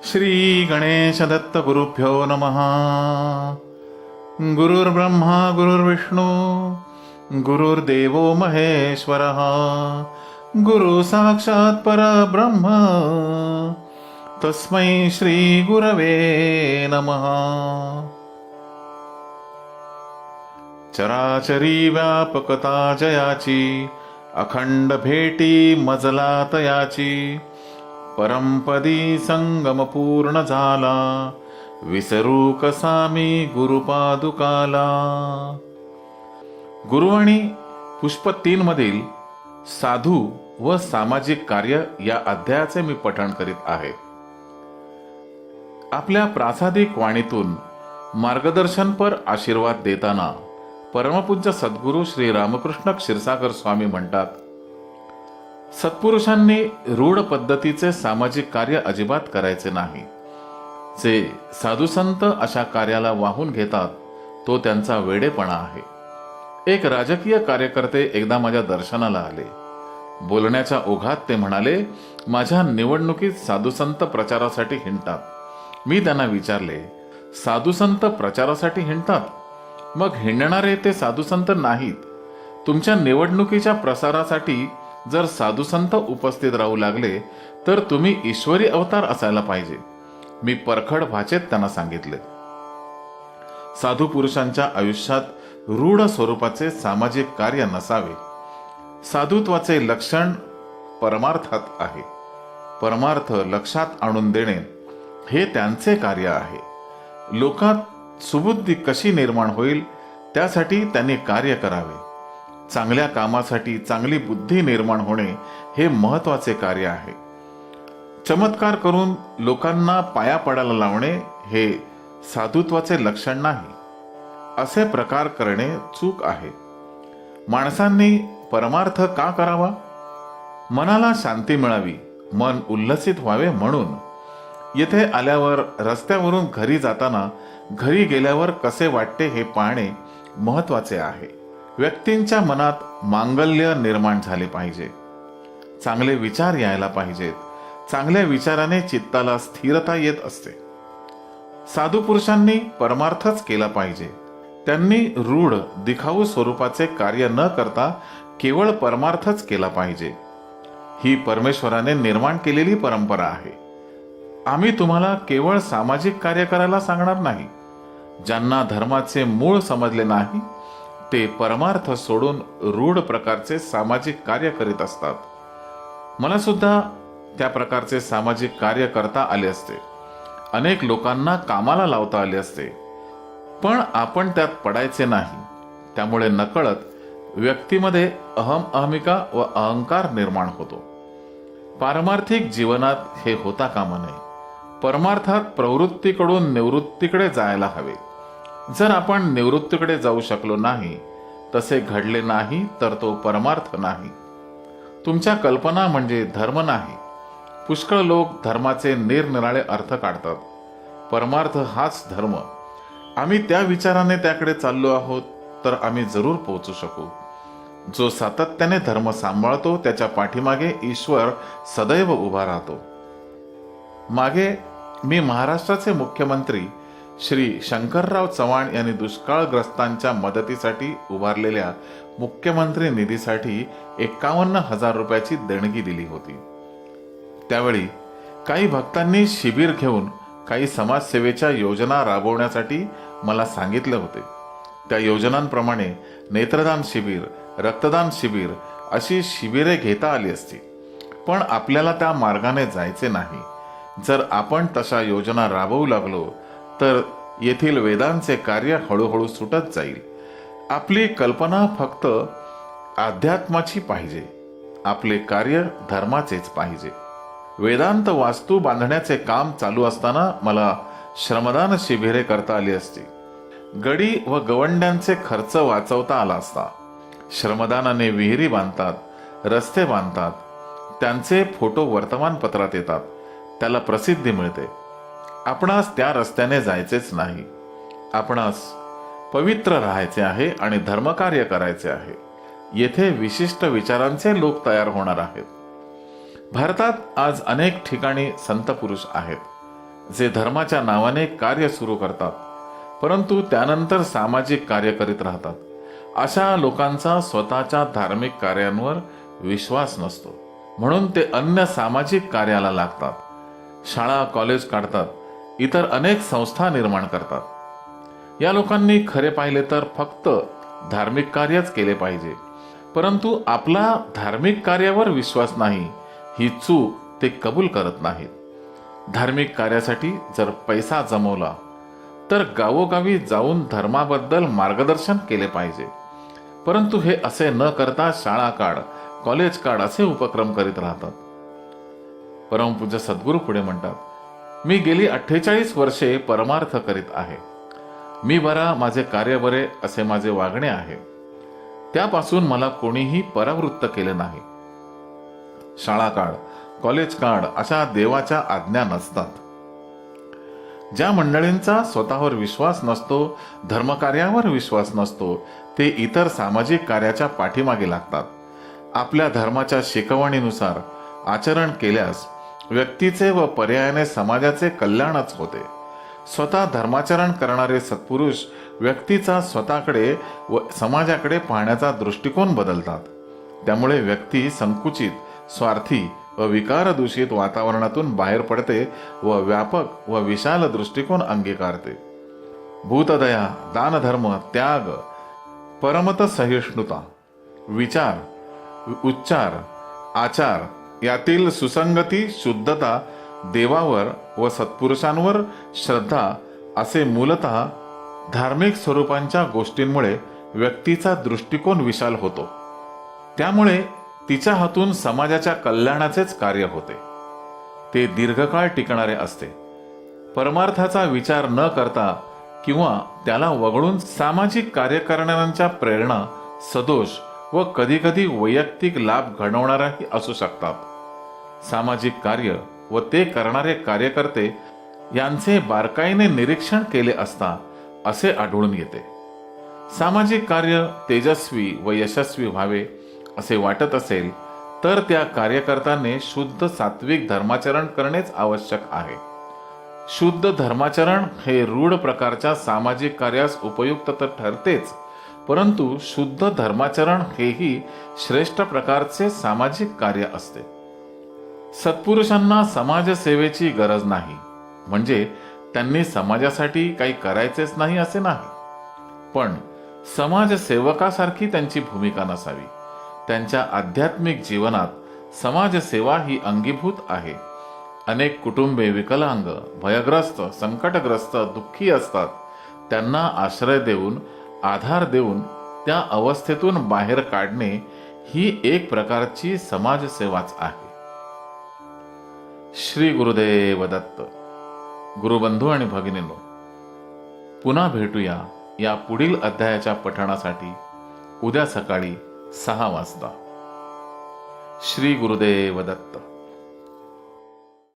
श्री गणेश दत्त गुरुभ्यो नमः. गुरुर्ब्रह्मा गुरुर्विष्णू गुरुर्देवो महेश्वरः. गुरु साक्षात् परब्रह्म तस्मै श्री गुरवे नमः. चराचरी व्यापकता जयाची, अखंड भेटी मजला तयाची. परमपदी संगम पूर्ण झाला, विसरू कसा मी गुरुपादुकाला. गुरुवाणी पुष्प 3 मधील साधू व सामाजिक कार्य या अध्यायाचे मी पठण करीत आहे. आपल्या प्रासादिक वाणीतून मार्गदर्शनपर आशीर्वाद देताना परमपूज्य सद्गुरू श्री रामकृष्ण क्षीरसागर स्वामी म्हणतात, सत्पुरुषांनी रूढ पद्धतीचे सामाजिक कार्य अजिबात करायचे नाही. जे साधुसंत अशा कार्याला वाहून घेतात तो त्यांचा वेडेपणा आहे. एक राजकीय कार्यकर्ते एकदा माझ्या दर्शनाला आले. बोलण्याच्या ओघात ते म्हणाले, माझ्या निवडणुकीत साधुसंत प्रचारासाठी हिंडतात. मी त्यांना विचारले, साधुसंत प्रचारासाठी हिंडतात? मग हिंडणारे ते साधुसंत नाहीत. तुमच्या निवडणुकीच्या प्रसारासाठी जर साधुसंत उपस्थित राहू लागले तर तुम्ही ईश्वरी अवतार असायला पाहिजे. मी परखड भाषेत त्यांना सांगितले, साधू पुरुषांच्या आयुष्यात रूढ स्वरूपाचे सामाजिक कार्य नसावे. साधुत्वाचे लक्षण परमार्थात आहे. परमार्थ लक्षात आणून देणे हे त्यांचे कार्य आहे. लोकात सुबुद्धी कशी निर्माण होईल त्यासाठी त्यांनी कार्य करावे. चांगल्या कामासाठी चांगली बुद्धी निर्माण होणे हे महत्वाचे कार्य आहे. चमत्कार करून लोकांना पाया पडायला लावणे हे साधुत्वाचे लक्षण नाही. असे प्रकार करणे चूक आहे. माणसांनी परमार्थ का करावा? मनाला शांती मिळावी, मन उल्हसित व्हावे म्हणून. येथे आल्यावर रस्त्यावरून घरी जाताना घरी गेल्यावर कसे वाटते हे पाहणे महत्वाचे आहे. व्यक्तींच्या मनात मांगल्य निर्माण झाले पाहिजे. चांगले विचार यायला पाहिजेत. चांगल्या विचाराने चित्ताला स्थिरता येत असते. साधू पुरुषांनी परमार्थच केला पाहिजे. त्यांनी रूढ दिखाऊ स्वरूपाचे कार्य न करता केवळ परमार्थच केला पाहिजे. ही परमेश्वराने निर्माण केलेली परंपरा आहे. आम्ही तुम्हाला केवळ सामाजिक कार्य करायला सांगणार नाही. ज्यांना धर्माचे मूळ समजले नाही ते परमार्थ सोडून रूढ प्रकारचे सामाजिक कार्य करीत असतात. मला सुद्धा त्या प्रकारचे सामाजिक कार्य करता आले असते. अनेक लोकांना कामाला लावता आले असते. पण आपण त्यात पडायचे नाही. त्यामुळे नकळत व्यक्तीमध्ये अहमिका व अहंकार निर्माण होतो. पारमार्थिक जीवनात हे होता कामा नये. परमार्थात प्रवृत्तीकडून निवृत्तीकडे जायला हवे. जर आपण निवृत्तीकडे जाऊ शकलो नाही, तसे घडले नाही तर तो परमार्थ नाही. तुमच्या कल्पना म्हणजे धर्म नाही. पुष्कळ लोक धर्माचे निरनिराळे अर्थ काढतात. परमार्थ हाच धर्म. आम्ही त्या विचाराने त्याकडे चाललो आहोत तर आम्ही जरूर पोहोचू शकू. जो सातत्याने धर्म सांभाळतो त्याच्या पाठीमागे ईश्वर सदैव उभा राहतो. मागे मी महाराष्ट्राचे मुख्यमंत्री श्री शंकरराव चव्हाण यांनी दुष्काळग्रस्तांच्या मदतीसाठी उभारलेल्या मुख्यमंत्री निधीसाठी 51,000 रुपयाची देणगी दिली होती. त्यावेळी काही भक्तांनी शिबिर घेऊन काही समाजसेवेच्या योजना राबवण्यासाठी मला सांगितले होते. त्या योजनांप्रमाणे नेत्रदान शिबिर, रक्तदान शिबिर अशी शिबिरे घेता आली असती. पण आपल्याला त्या मार्गाने जायचे नाही. जर आपण तशा योजना राबवू लागलो तर येथील वेदांचे कार्य हळूहळू सुटत जाईल. आपली कल्पना फक्त अध्यात्माची पाहिजे. आपले कार्य धर्माचेच पाहिजे. वेदांत वास्तू बांधण्याचे काम चालू असताना मला श्रमदान शिबिरे करता आली असती. गडी व गवंड्यांचे खर्च वाचवता आला असता. श्रमदानाने विहिरी बांधतात, रस्ते बांधतात. त्यांचे फोटो वर्तमानपत्रात येतात. त्याला प्रसिद्धी मिळते. आपणास त्या रस्त्याने जायचेच नाही. आपणास पवित्र राहायचे आहे आणि धर्मकार्य करायचे आहे. येथे विशिष्ट विचारांचे लोक तयार होणार आहेत. भारतात आज अनेक ठिकाणी संत पुरुष आहेत. जे धर्माच्या नावाने कार्य सुरू करतात, परंतु त्यानंतर सामाजिक कार्य करीत राहतात, अशा लोकांचा स्वतःच्या धार्मिक कार्यांवर विश्वास नसतो. म्हणून ते अन्य सामाजिक कार्याला लागतात. शाळा कॉलेज काढतात, इतर अनेक संस्था निर्माण करतात. या लोकांनी खरे पाहिले तर फक्त धार्मिक कार्यच केले पाहिजे, परंतु आपला धार्मिक कार्यावर विश्वास नाही, ही चूक ते कबूल करत नाहीत. धार्मिक कार्यासाठी जर पैसा जमवला तर गावोगावी जाऊन धर्माबद्दल मार्गदर्शन केले पाहिजे, परंतु हे असे न करता शाळा काढ कॉलेज काढ असे उपक्रम करीत राहतात. परमपूज्य सद्गुरू पुढे म्हणतात, मी गेली 48 वर्षे परमार्थ करीत आहे. मी बरा, माझे कार्य बरे असे माझे वागणे आहे. त्यापासून मला कोणीही परावृत्त केले नाही. शाळा काढ कॉलेज काढ अशा देवाच्या आज्ञा नसतात. ज्या मंडळींचा स्वतःवर विश्वास नसतो, धर्मकार्यावर विश्वास नसतो, ते इतर सामाजिक कार्याच्या पाठीमागे लागतात. आपल्या धर्माच्या शिकवणीनुसार आचरण केल्यास व्यक्तीचे व पर्यायाने समाजाचे कल्याणच होते. स्वतः धर्माचरण करणारे सत्पुरुष व्यक्तीचा स्वतःकडे व समाजाकडे पाहण्याचा दृष्टिकोन बदलतात. त्यामुळे व्यक्ती संकुचित, स्वार्थी व विकारदूषित वातावरणातून बाहेर पडते व व्यापक व विशाल दृष्टिकोन अंगीकारते. भूतदया, दानधर्म, त्याग, परमत सहिष्णुता, विचार, उच्चार, आचार यातील सुसंगती, शुद्धता, देवावर व सत्पुरुषांवर श्रद्धा असे मूलतः धार्मिक स्वरूपांच्या गोष्टींमुळे व्यक्तीचा दृष्टिकोन विशाल होतो. त्यामुळे तिच्या हातून समाजाच्या कल्याणाचेच कार्य होते. ते दीर्घकाळ टिकणारे असते. परमार्थाचा विचार न करता किंवा त्याला वगळून सामाजिक कार्य करणाऱ्यांच्या प्रेरणा सदोष व कधीकधी वैयक्तिक लाभ घडवणाऱ्याही असू शकतात. सामाजिक कार्य व ते करणारे कार्यकर्ते यांचे बारकाईने निरीक्षण केले असता असे आढळून येते. सामाजिक कार्य तेजस्वी व यशस्वी व्हावे असे वाटत असेल तर त्या कार्यकर्त्याने शुद्ध सात्विक धर्माचरण करणेच आवश्यक आहे. शुद्ध धर्माचरण हे रूढ प्रकारच्या सामाजिक कार्यास उपयुक्त तर ठरतेच, परंतु शुद्ध धर्माचरण हेही श्रेष्ठ प्रकारचे सामाजिक कार्य असते. सत्पुरुषांना समाजसेवेची गरज नाही, म्हणजे त्यांनी समाजासाठी काही करायचेच नाही असे नाही, पण समाजसेवकासारखी त्यांची भूमिका नसावी. त्यांच्या आध्यात्मिक जीवनात समाजसेवा ही अंगीभूत आहे. अनेक कुटुंबे विकलांग, भयग्रस्त, संकटग्रस्त, दुःखी असतात. त्यांना आश्रय देऊन, आधार देऊन त्या अवस्थेतून बाहेर काढणे ही एक प्रकारची समाजसेवाच आहे. श्री गुरुदेव दत्त. गुरुबंधू आणि भगिनींनो, पुन्हा भेटूया या पुढील अध्यायाच्या पठणासाठी उद्या सकाळी 6 वाजता. श्री गुरुदेव दत्त.